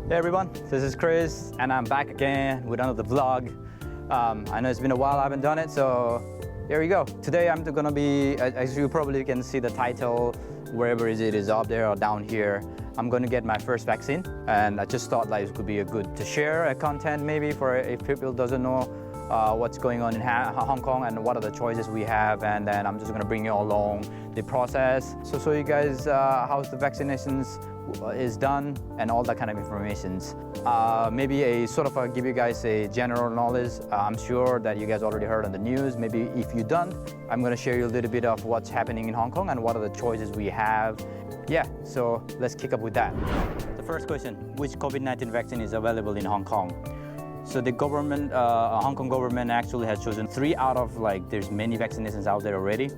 Hey everyone, this is Chris and I'm back again with another vlog. I know it's been a while I haven't done it, so here we go. Today I'm gonna be, as you probably can see the title, wherever it is up there or down here, I'm gonna get my first vaccine, and I just thought like it could be a good to share a content maybe for if people doesn't know what's going on in Hong Kong and what are the choices we have, and then I'm just gonna bring you along the process. So you guys, how's the vaccinations is done and all that kind of informations. Maybe a sort of give you guys a general knowledge. I'm sure that you guys already heard on the news. Maybe if you don't, I'm going to share you a little bit of what's happening in Hong Kong and what are the choices we have. Yeah, so let's kick up with that. The first question, which COVID-19 vaccine is available in Hong Kong? So the government, Hong Kong government actually has chosen 3 out of there's many vaccinations out there already.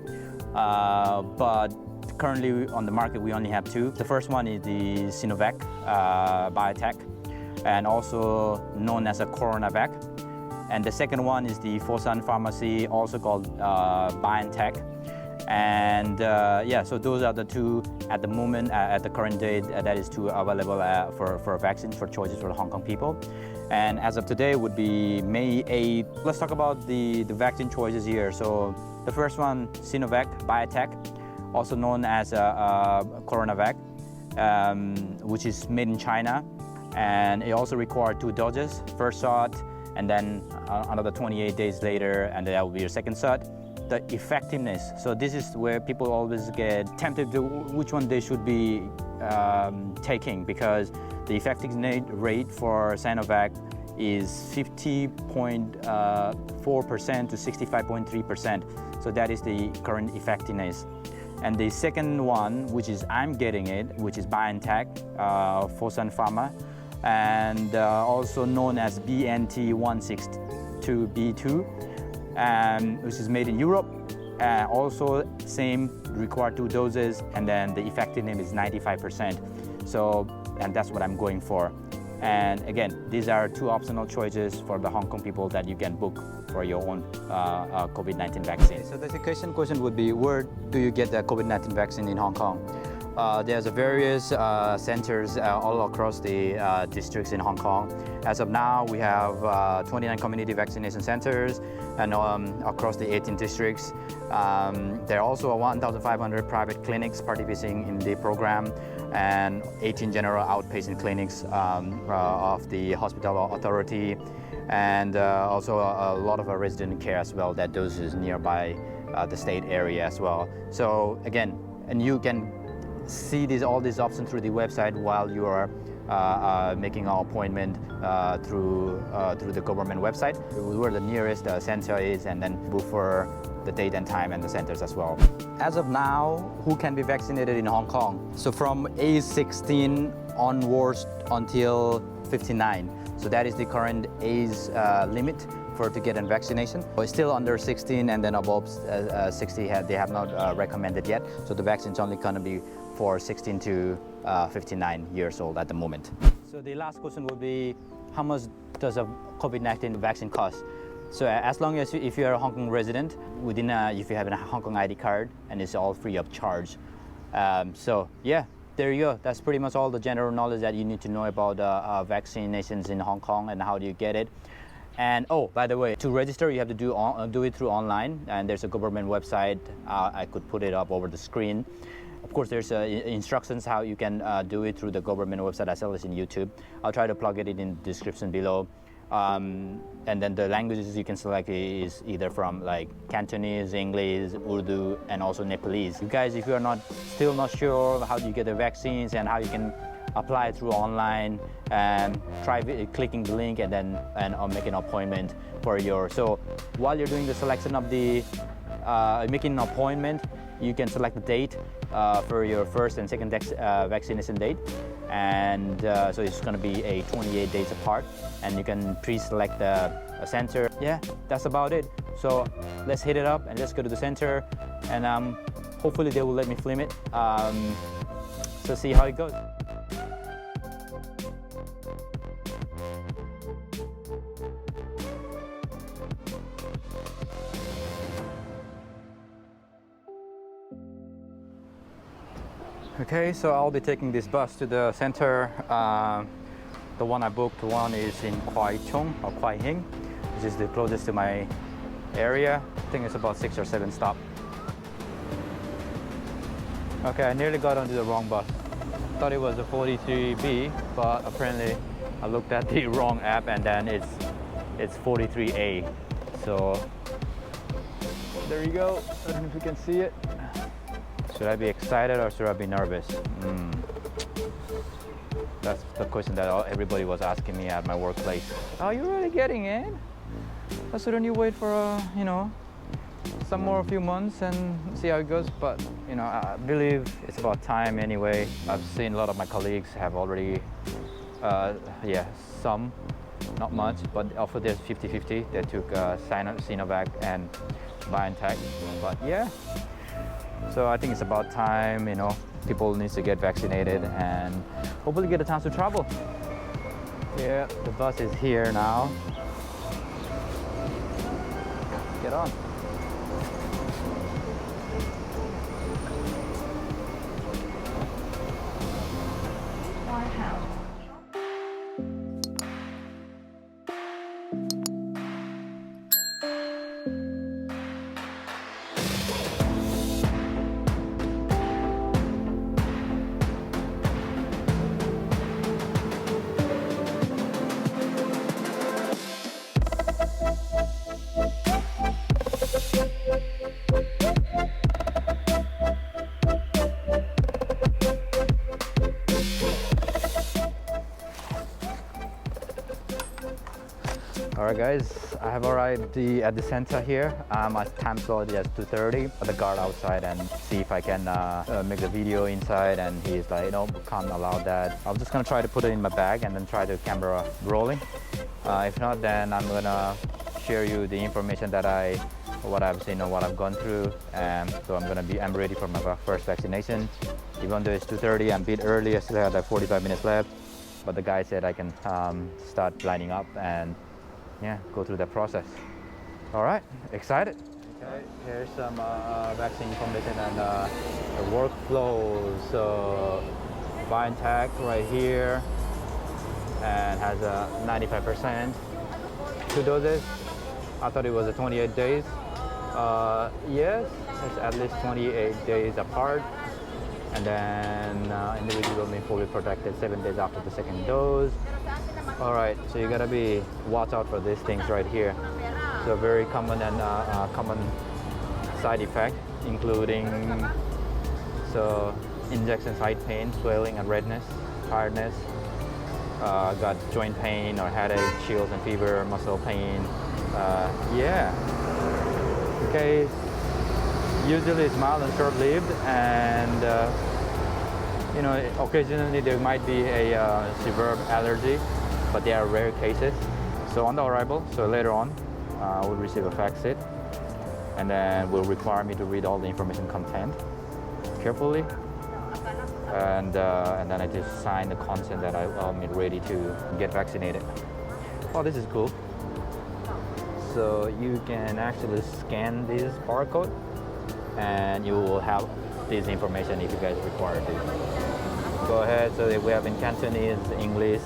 But currently on the market, we only have 2. The first one is the Sinovac, BioNTech, and also known as a Coronavac. And the second one is the Fosun Pharmacy, also called BioNTech. And yeah, so those are the 2 at the moment, at the current date, that is 2 available for vaccines, for choices for the Hong Kong people. And as of today would be May 8th. Let's talk about the vaccine choices here. So the first one, Sinovac, BioNTech, also known as Coronavac, which is made in China, and it also required 2 doses, first shot, and then another 28 days later, and that will be your second shot. The effectiveness, so this is where people always get tempted to which one they should be taking, because the effectiveness rate for Sinovac is 50.4% to 65.3%. So that is the current effectiveness. And the second one, which is I'm getting it, which is BioNTech, Fosun Pharma, and also known as BNT162B2, which is made in Europe. Also same, required 2 doses, and then the effectiveness is 95%. So, and that's what I'm going for. And again, these are 2 optional choices for the Hong Kong people that you can book for your own COVID-19 vaccine. So the question would be, where do you get the COVID-19 vaccine in Hong Kong? There's various centers all across the districts in Hong Kong. As of now, we have 29 community vaccination centers and across the 18 districts. There are also 1,500 private clinics participating in the program, and 18 general outpatient clinics of the hospital authority, and also a lot of resident care as well, that those is nearby the state area as well. So again, and you can see all these options through the website while you are making an appointment through the government website, where the nearest center is, and then book for the date and time and the centers as well. As of now, who can be vaccinated in Hong Kong? So from age 16 onwards until 59. So that is the current age limit to get a vaccination. But still under 16 and then above 60, they have not recommended yet. So the vaccine is only going to be for 16 to 59 years old at the moment. So the last question will be, how much does a COVID-19 vaccine cost? So as long as if you are a Hong Kong resident, if you have a Hong Kong ID card, and it's all free of charge. So yeah, there you go. That's pretty much all the general knowledge that you need to know about vaccinations in Hong Kong and how do you get it. And oh, by the way, to register, you have to do it through online, and there's a government website. I could put it up over the screen. Of course, there's instructions how you can do it through the government website as well as in YouTube. I'll try to plug it in the description below. And then the languages you can select is either from Cantonese, English, Urdu, and also Nepalese. You guys, if you are still not sure how do you get the vaccines and how you can apply through online, and try clicking the link and then make an appointment for so while you're doing the selection of the making an appointment, you can select the date for your first and second vaccination date, and so it's going to be 28 days apart, and you can pre-select a center. Yeah, that's about it. So let's hit it up and let's go to the center, and hopefully they will let me film it. So see how it goes. Okay, so I'll be taking this bus to the center. The one I booked, one is in Kwai Chung or Kwai Hing, which is the closest to my area. I think it's about 6 or 7 stops. Okay, I nearly got onto the wrong bus. Thought it was a 43B, but apparently I looked at the wrong app and then it's 43A. So there you go. I don't know if you can see it. Should I be excited or should I be nervous? That's the question that everybody was asking me at my workplace. Are you really getting in? Or shouldn't you wait for some more few months and see how it goes? But you know, I believe it's about time anyway. I've seen a lot of my colleagues have already, some, not much, but offered this 50-50. They took Sinovac and BioNTech. But yeah, so I think it's about time, you know, people need to get vaccinated and hopefully get a chance to travel. Yeah, the bus is here now. Get on. Alright guys, I have arrived at the center here. My time slot is 2:30. The guard outside and see if I can make the video inside, and he's like, no, can't allow that. I'm just gonna try to put it in my bag and then try the camera rolling. If not, then I'm gonna share you the information that what I've seen or what I've gone through. So I'm ready for my first vaccination. Even though it's 2:30, I'm a bit early. I still have like 45 minutes left. But the guy said I can start lining up and yeah, go through that process. All right, excited. Okay, here's some vaccine information and the workflow. So BioNTech right here and has a 95%. 2 doses. I thought it was a 28 days. Yes, it's at least 28 days apart. And then individuals will be fully protected 7 days after the second dose. All right, so you gotta watch out for these things right here. So very common and common side effect, including injection site pain, swelling and redness, tiredness, got joint pain or headache, chills and fever, muscle pain. Yeah. Okay. Usually it's mild and short-lived, and you know, occasionally there might be a severe allergy, but they are rare cases. So on the arrival, so later on, we'll receive a fax sheet, and then will require me to read all the information content carefully, and then I just sign the consent that I'm ready to get vaccinated. Oh, this is cool. So you can actually scan this barcode, and you will have this information if you guys require it. Go ahead. So we have in Cantonese, English,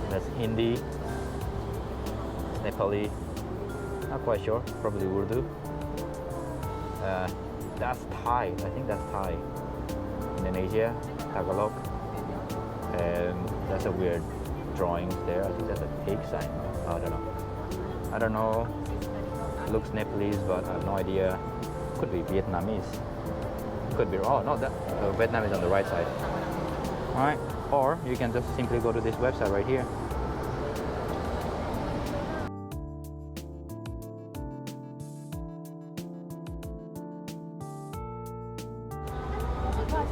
that's Hindi, Nepali, not quite sure, probably Urdu. That's Thai, I think that's Thai. Indonesia, Tagalog. That's a weird drawing there. I think that's a pig sign. I don't know. It looks Nepalese, but I have no idea. Could be Vietnamese. Could be. Oh, no, Vietnam is on the right side. All right. Or you can just simply go to this website right here.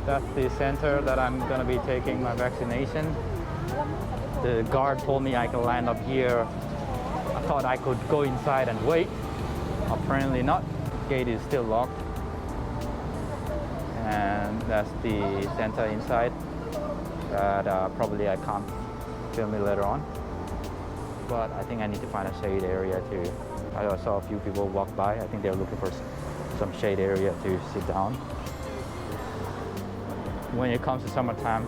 That's the center that I'm going to be taking my vaccination. The guard told me I can line up here. I thought I could go inside and wait. Apparently not. Gate is still locked. And that's the center inside. That probably I can't film it later on. But I think I need to find a shade area too. I saw a few people walk by. I think they're looking for some shade area to sit down. When it comes to summertime,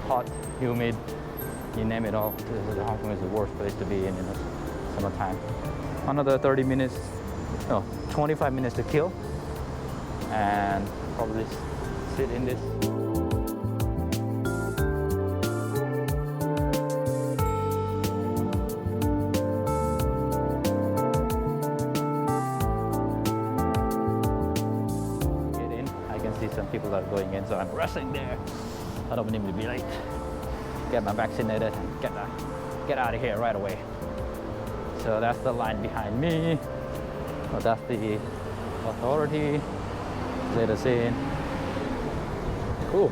hot, humid, you name it all. Hong Kong is the worst place to be in the summertime. Another 30 minutes, no, 25 minutes to kill, and probably sit in this. Some people are going in, so I'm rushing there. I don't need to be late. Get my vaccinated, get out of here right away. So that's the line behind me. Well, that's the authority. Let us in. Cool.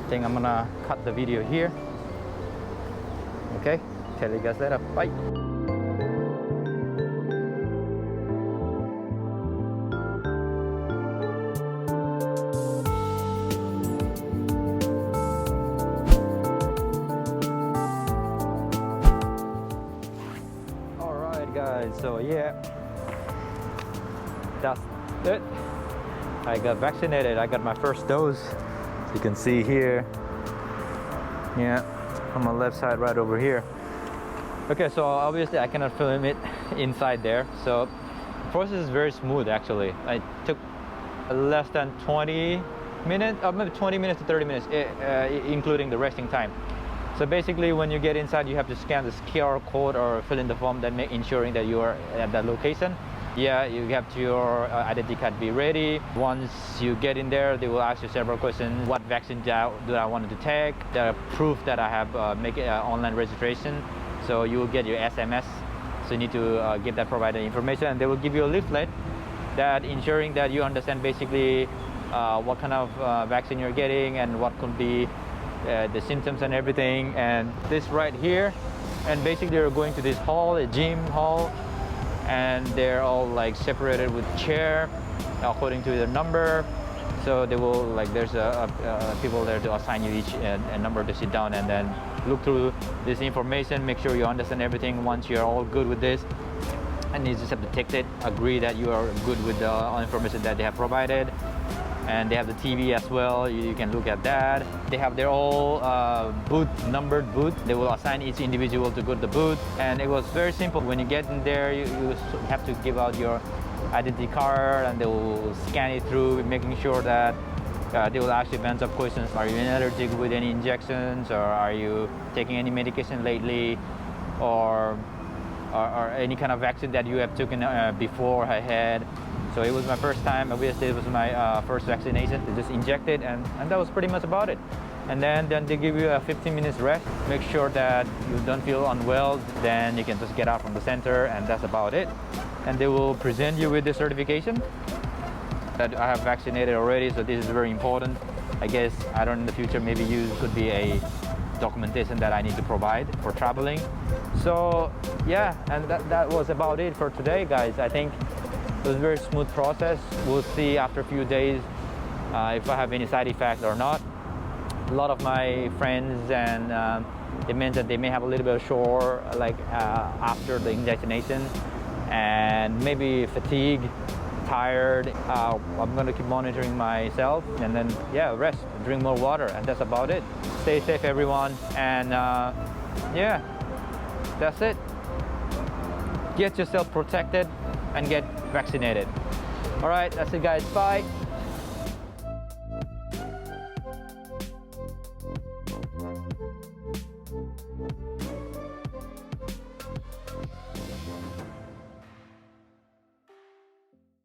I think I'm gonna cut the video here. Okay, tell you guys later. Bye. Guys, so yeah, that's it. I got vaccinated. I got my first dose. You can see here, yeah, on my left side right over here. Okay, so obviously I cannot film it inside there, so the process is very smooth actually. I took less than 20 minutes, or maybe 20 minutes to 30 minutes, including the resting time. So basically, when you get inside, you have to scan this QR code or fill in the form that ensuring that you are at that location. Yeah, you have your identity card be ready. Once you get in there, they will ask you several questions. What vaccine do I want to take? The proof that I have make online registration. So you will get your SMS. So you need to give that provider information, and they will give you a leaflet that ensuring that you understand basically what kind of vaccine you're getting and what could be the symptoms and everything. And this right here, and basically you're going to this hall, a gym hall, and they're all like separated with chair according to their number. So they will like there's people there to assign you each a number to sit down and then look through this information, make sure you understand everything. Once you're all good with this, and you just have to take it, agree that you are good with the information that they have provided. And they have the TV as well, you can look at that. They have their own numbered booth. They will assign each individual to go to the booth. And it was very simple. When you get in there, you have to give out your identity card, and they will scan it through, making sure that they will ask you a bunch of questions. Are you allergic with any injections, or are you taking any medication lately, or any kind of vaccine that you have taken before I had. So it was my first time. Obviously, it was my first vaccination. They just injected, and that was pretty much about it. And then they give you a 15 minutes rest. Make sure that you don't feel unwell. Then you can just get out from the center, and that's about it. And they will present you with the certification that I have vaccinated already. So this is very important. I guess, I don't know, in the future, maybe could be a documentation that I need to provide for traveling. So yeah, and that was about it for today, guys. I think it was a very smooth process. We'll see after a few days if I have any side effects or not. A lot of my friends and they mentioned they may have a little bit of sore like after the injection, and maybe fatigue, tired. I'm gonna keep monitoring myself, and then yeah, rest, drink more water, and that's about it. Stay safe, everyone, and yeah, that's it. Get yourself protected and get vaccinated. All right, that's it, guys. Bye.